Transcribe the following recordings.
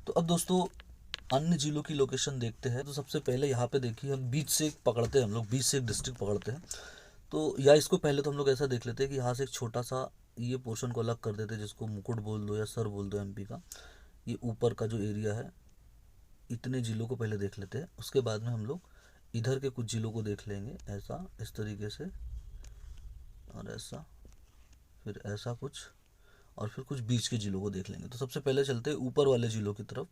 तो अब दोस्तों अन्य जिलों की लोकेशन देखते हैं। तो सबसे पहले यहाँ पे देखिए, हम बीच से एक पकड़ते हैं, हम लोग बीच से एक डिस्ट्रिक्ट पकड़ते हैं। तो या इसको पहले तो हम लोग ऐसा देख लेते हैं कि यहाँ से एक छोटा सा ये पोर्शन को अलग कर देते हैं, जिसको मुकुट बोल दो या सर बोल दो एमपी का। ये ऊपर का जो एरिया है, इतने जिलों को पहले देख लेते हैं। उसके बाद में हम लोग इधर के कुछ जिलों को देख लेंगे, ऐसा इस तरीके से, और ऐसा, फिर ऐसा कुछ, और फिर कुछ बीच के जिलों को देख लेंगे। तो सबसे पहले चलते हैं ऊपर वाले जिलों की तरफ।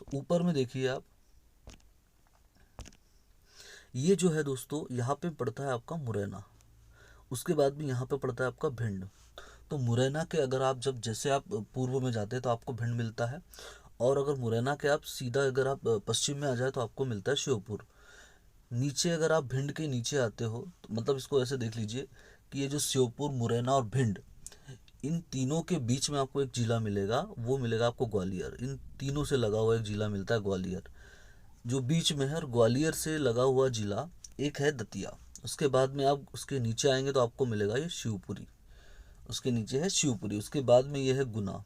तो ऊपर में देखिए आप, ये जो है दोस्तों, यहाँ पे पड़ता है आपका मुरैना। उसके बाद भी यहाँ पे पड़ता है आपका भिंड। तो मुरैना के अगर आप जब जैसे आप पूर्व में जाते हैं तो आपको भिंड मिलता है, और अगर मुरैना के आप सीधा अगर आप पश्चिम में आ जाए तो आपको मिलता है श्योपुर। नीचे अगर आप भिंड के नीचे आते हो तो मतलब इसको ऐसे देख लीजिए कि ये जो श्योपुर, मुरैना और भिंड, इन तीनों के बीच में आपको एक जिला मिलेगा, वो मिलेगा आपको ग्वालियर। इन तीनों से लगा हुआ एक जिला मिलता है ग्वालियर, जो बीच में है। और ग्वालियर से लगा हुआ जिला एक है दतिया। उसके बाद में आप उसके नीचे आएंगे तो आपको मिलेगा ये शिवपुरी, उसके नीचे है शिवपुरी। उसके बाद में ये है गुना।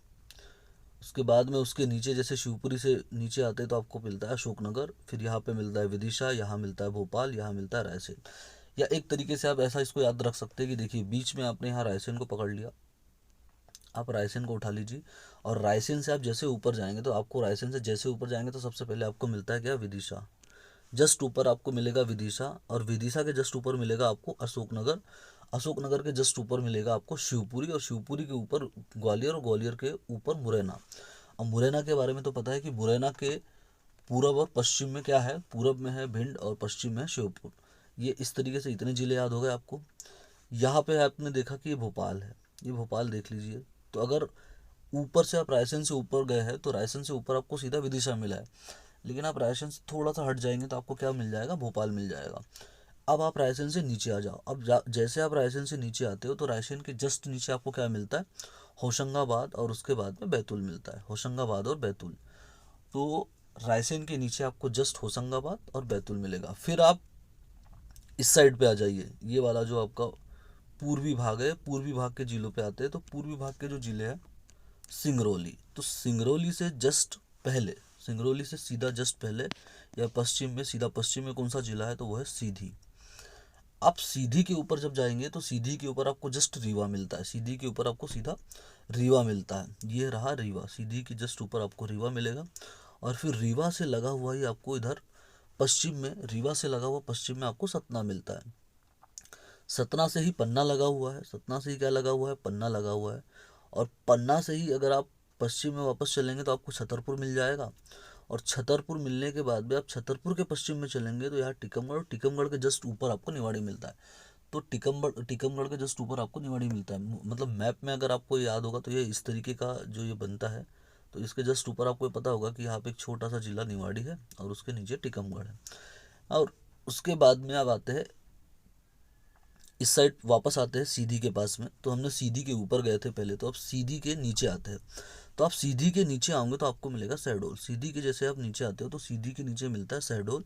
उसके बाद में उसके नीचे, जैसे शिवपुरी से नीचे आते हैं तो आपको मिलता है अशोकनगर, फिर यहाँ पे मिलता है विदिशा, यहाँ मिलता है भोपाल, यहाँ मिलता है रायसेन। या एक तरीके से आप ऐसा इसको याद रख सकते हैं कि देखिए, बीच में आपने यहाँ रायसेन को पकड़ लिया, आप रायसेन को उठा लीजिए, और रायसेन से आप जैसे ऊपर जाएंगे तो आपको, रायसेन से जैसे ऊपर जाएंगे तो सबसे पहले आपको मिलता है क्या, विदिशा। जस्ट ऊपर आपको मिलेगा विदिशा, और विदिशा के जस्ट ऊपर मिलेगा आपको अशोकनगर। अशोकनगर के जस्ट ऊपर मिलेगा आपको शिवपुरी, और शिवपुरी के ऊपर ग्वालियर, और ग्वालियर के ऊपर मुरैना। अब मुरैना के बारे में तो पता है कि मुरैना के पूरब और पश्चिम में क्या है, पूरब में है भिंड और पश्चिम में है श्योपुर। ये इस तरीके से इतने जिले याद हो गए आपको। यहाँ पे आपने देखा कि ये भोपाल है, ये भोपाल देख लीजिए। तो अगर ऊपर से आप रायसेन से ऊपर गए हैं तो रायसेन से ऊपर आपको सीधा विदिशा मिला है, लेकिन आप रायसेन से थोड़ा सा हट जाएंगे तो आपको क्या मिल जाएगा, भोपाल मिल जाएगा। अब आप रायसेन से नीचे आ जाओ। अब जैसे आप रायसेन से नीचे आते हो तो रायसेन के जस्ट नीचे आपको क्या मिलता है, होशंगाबाद, और उसके बाद में बैतूल मिलता है, होशंगाबाद और बैतूल। तो रायसेन के नीचे आपको जस्ट होशंगाबाद और बैतूल मिलेगा। फिर आप इस साइड पे आ जाइए, ये वाला जो आपका पूर्वी भाग है, पूर्वी भाग के जिलों पे आते हैं। तो पूर्वी भाग के जो जिले हैं, सिंगरौली, तो सिंगरौली से जस्ट पहले, सिंगरौली से सीधा जस्ट पहले, या पश्चिम में, सीधा पश्चिम में कौन सा जिला है, तो वो है सीधी। आप सीधी के ऊपर जब जाएंगे तो सीधी के ऊपर आपको जस्ट रीवा मिलता है, सीधी के ऊपर आपको सीधा रीवा मिलता है। ये रहा रीवा, सीधी के जस्ट ऊपर आपको रीवा मिलेगा। और फिर रीवा से लगा हुआ ही आपको इधर पश्चिम में, रीवा से लगा हुआ पश्चिम में आपको सतना मिलता है। सतना से ही पन्ना लगा हुआ है, सतना से ही क्या लगा हुआ है, पन्ना लगा हुआ है। और पन्ना से ही अगर आप पश्चिम में वापस चलेंगे तो आपको छतरपुर मिल जाएगा। और छतरपुर मिलने के बाद में आप छतरपुर के पश्चिम में चलेंगे तो यहाँ टिकमगढ़, और टिकमगढ़ के जस्ट ऊपर आपको निवाड़ी मिलता है। तो टिकमगढ़ के जस्ट ऊपर आपको निवाड़ी मिलता है। मतलब मैप में अगर आपको याद होगा तो ये इस तरीके का जो ये बनता है। तो इसके जस्ट ऊपर आपको ये पता होगा कि यहाँ पे एक छोटा सा जिला निवाड़ी है, और उसके नीचे टिकमगढ़ है। और उसके बाद में आप आते हैं इस साइड, वापस आते हैं सीधी के पास में। तो हमने सीधी के ऊपर गए थे पहले, तो अब सीधी के नीचे आते हैं। तो आप सीधी के नीचे आओगे तो आपको मिलेगा शहडोल। सीधी के जैसे आप नीचे आते हो तो सीधी के नीचे मिलता है शहडोल,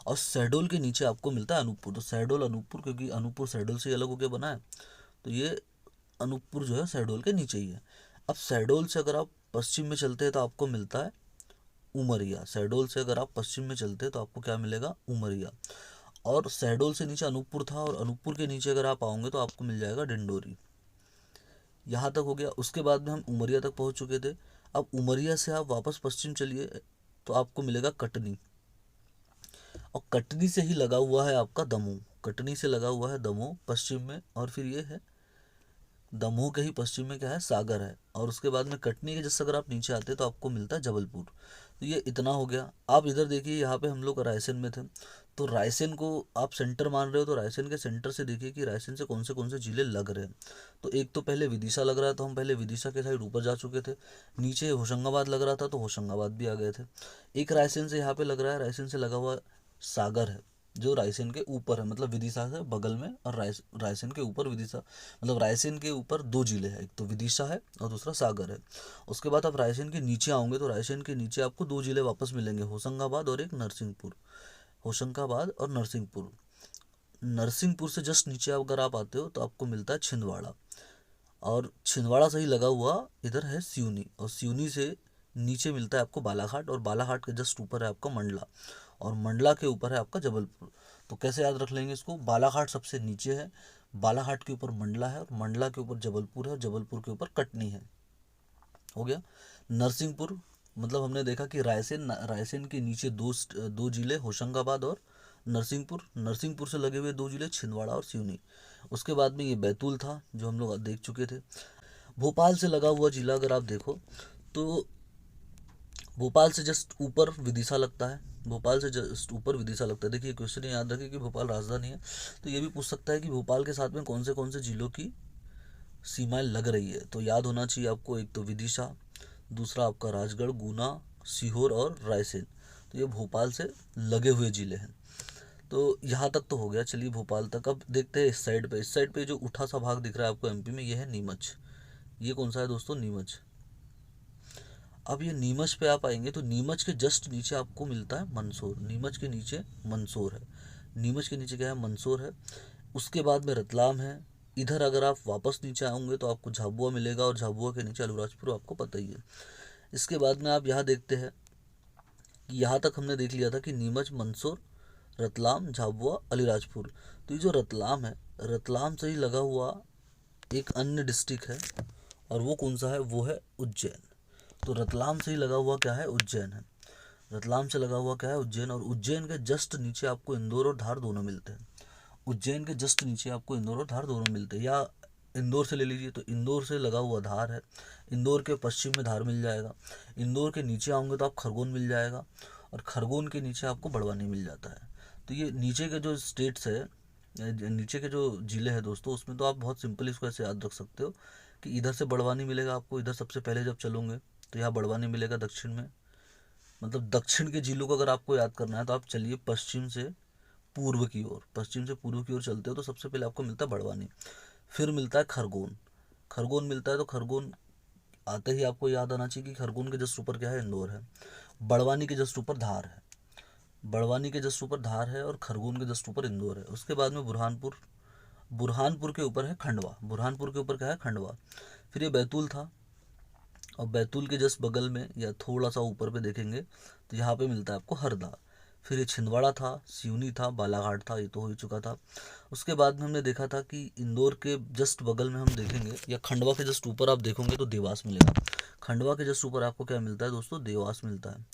और शहडोल के नीचे आपको मिलता है अनूपपुर। तो शहडोल अनूपपुर, क्योंकि अनूपपुर शहडोल से अलग होकर बना है, तो ये अनूपपुर जो है शहडोल के नीचे ही है। अब शहडोल से अगर आप पश्चिम में चलते हैं तो आपको मिलता है उमरिया। शहडोल से अगर आप पश्चिम में चलते हैं तो आपको क्या मिलेगा, उमरिया। और शहडोल से नीचे अनूपपुर था, और अनूपपुर के नीचे अगर आप आओगे तो आपको मिल जाएगा डिंडोरी। यहाँ तक हो गया। उसके बाद में हम उमरिया तक पहुँच चुके थे। अब उमरिया से आप वापस पश्चिम चलिए तो आपको मिलेगा कटनी, और कटनी से ही लगा हुआ है आपका दमोह। कटनी से लगा हुआ है दमोह पश्चिम में, और फिर ये है दमोह के ही पश्चिम में क्या है, सागर है। और उसके बाद में कटनी के जैसे अगर आप नीचे आते हैं तो आपको मिलता है जबलपुर। तो ये इतना हो गया। आप इधर देखिए, यहाँ पे हम लोग रायसेन में थे, तो रायसेन को आप सेंटर मान रहे हो, तो रायसेन के सेंटर से देखिए कि रायसेन से कौन से जिले लग रहे हैं। तो एक तो पहले विदिशा लग रहा था, हम पहले विदिशा के साइड ऊपर जा चुके थे। नीचे होशंगाबाद लग रहा था तो होशंगाबाद भी आ गए थे। एक रायसेन से यहाँ पे लग रहा है, रायसेन से लगा हुआ सागर है, जो रायसेन के ऊपर है, मतलब विदिशा से बगल में, और रायसेन के ऊपर विदिशा, मतलब रायसेन के ऊपर दो जिले हैं, एक तो विदिशा है और दूसरा सागर है। उसके बाद आप रायसेन के नीचे आओगे तो रायसेन के नीचे आपको दो जिले वापस मिलेंगे, होशंगाबाद और एक नरसिंहपुर। होशंगाबाद और नरसिंहपुर। नरसिंहपुर से जस्ट नीचे अगर आप आते हो तो आपको मिलता है छिंदवाड़ा, और छिंदवाड़ा से ही लगा हुआ इधर है सिवनी, और सिवनी से नीचे मिलता है आपको बालाघाट, और बालाघाट के जस्ट ऊपर है आपका मंडला, और मंडला के ऊपर है आपका जबलपुर। तो कैसे याद रख लेंगे इसको, बालाघाट सबसे नीचे है, बालाघाट के ऊपर मंडला है, और मंडला के ऊपर जबलपुर है, और जबलपुर के ऊपर कटनी है। हो गया। नरसिंहपुर, मतलब हमने देखा कि रायसेन, रायसेन के नीचे दो जिले होशंगाबाद और नरसिंहपुर, नरसिंहपुर से लगे हुए दो जिले छिंदवाड़ा और सिवनी। उसके बाद में ये बैतूल था जो हम लोग देख चुके थे। भोपाल से लगा हुआ जिला अगर आप देखो तो भोपाल से जस्ट ऊपर विदिशा लगता है, भोपाल से जस्ट ऊपर विदिशा लगता है। देखिए क्वेश्चन याद रखिए कि भोपाल राजधानी है, तो ये भी पूछ सकता है कि भोपाल के साथ में कौन से जिलों की सीमाएं लग रही है। तो याद होना चाहिए आपको, एक तो विदिशा, दूसरा आपका राजगढ़, गुना, सीहोर और रायसेन। तो ये भोपाल से लगे हुए जिले हैं। तो यहाँ तक तो हो गया, चलिए भोपाल तक। अब देखते हैं इस साइड पे, इस साइड पे जो उठा सा भाग दिख रहा है आपको एमपी में, ये है नीमच। ये कौन सा है दोस्तों, नीमच। अब ये नीमच पे आप आएंगे तो नीमच के जस्ट नीचे आपको मिलता है मंदसौर, नीमच के नीचे मंदसौर है, नीमच के नीचे क्या है, मंदसौर है। उसके बाद में रतलाम है। इधर अगर आप वापस नीचे आएंगे तो आपको झाबुआ मिलेगा, और झाबुआ के नीचे अलीराजपुर, आपको पता ही है। इसके बाद में आप यहाँ देखते हैं कि यहाँ तक हमने देख लिया था कि नीमच, मंदसौर, रतलाम, झाबुआ, अलीराजपुर। तो ये जो रतलाम है, रतलाम से ही लगा हुआ एक अन्य डिस्ट्रिक्ट है, और वो कौन सा है, वो है उज्जैन। तो रतलाम से ही लगा हुआ क्या है, उज्जैन है। रतलाम से लगा हुआ क्या है, उज्जैन। और उज्जैन के जस्ट नीचे आपको इंदौर और धार दोनों मिलते हैं। उज्जैन के जस्ट नीचे आपको इंदौर और धार दोनों मिलते हैं। या इंदौर से ले लीजिए तो इंदौर से लगा हुआ धार है, इंदौर के पश्चिम में धार मिल जाएगा। इंदौर के नीचे आओगे तो आप खरगोन मिल जाएगा, और खरगोन के नीचे आपको बड़वानी मिल जाता है। तो ये नीचे के जो स्टेट्स है, नीचे के जो ज़िले हैं दोस्तों, उसमें तो आप बहुत सिंपल इसको ऐसे याद रख सकते हो कि इधर से बड़वानी मिलेगा आपको, इधर सबसे पहले जब चलोगे तो यहाँ बड़वानी मिलेगा दक्षिण में। मतलब दक्षिण के जिलों को अगर आपको याद करना है तो आप चलिए पश्चिम से पूर्व की ओर, पश्चिम से पूर्व की ओर चलते हो तो सबसे पहले आपको मिलता है बड़वानी, फिर मिलता है खरगोन। खरगोन मिलता है तो खरगोन आते ही आपको याद आना चाहिए कि खरगोन के जस्ट ऊपर क्या है, इंदौर है। बड़वानी के जस्ट ऊपर धार है, बड़वानी के जस्ट ऊपर धार है, और खरगोन के जस्ट ऊपर इंदौर है। उसके बाद में बुरहानपुर, बुरहानपुर के ऊपर है खंडवा, बुरहानपुर के ऊपर क्या है, खंडवा। फिर ये बैतूल था, और बैतूल के जस्ट बगल में या थोड़ा सा ऊपर पे देखेंगे तो यहाँ पे मिलता है आपको हरदा। फिर ये छिंदवाड़ा था, सिवनी था, बालाघाट था, ये तो हो ही चुका था। उसके बाद में हमने देखा था कि इंदौर के जस्ट बगल में हम देखेंगे, या खंडवा के जस्ट ऊपर आप देखोगे तो देवास मिलेगा। खंडवा के जस्ट ऊपर आपको क्या मिलता है दोस्तों, देवास मिलता है।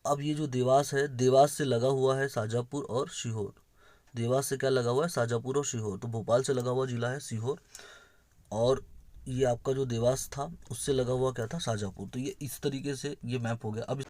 अब ये जो देवास है, देवास से लगा हुआ है शाजापुर और सीहोर। देवास से क्या लगा हुआ है, शाजापुर और सीहोर। तो भोपाल से लगा हुआ जिला है सीहोर, और ये आपका जो देवास था उससे लगा हुआ क्या था, शाजापुर। तो ये इस तरीके से ये मैप हो गया। अब